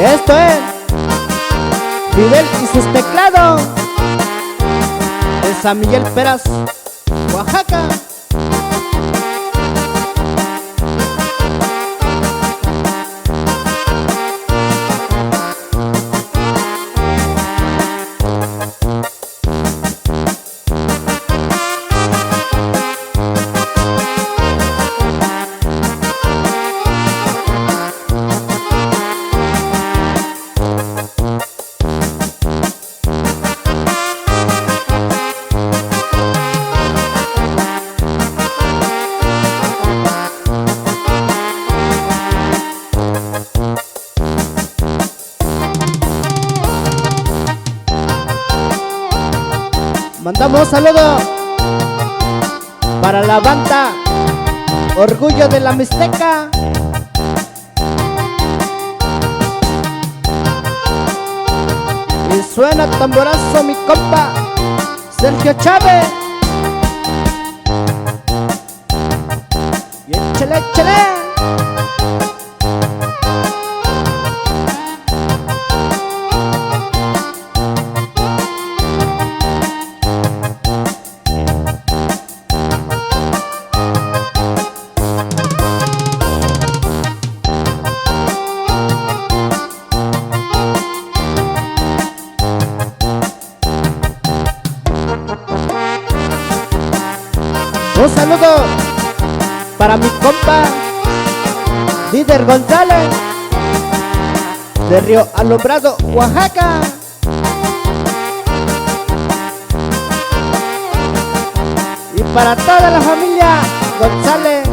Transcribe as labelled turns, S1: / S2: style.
S1: Esto es Fidel y sus teclados de San Miguel Peras, Oaxaca. Mandamos saludos para la banda Orgullo de la Mixteca. Y suena tamborazo mi compa Sergio Chávez. Y échale, échale. Un saludo para mi compa Líder González de Río Alumbrado, Oaxaca. Y para toda la familia González.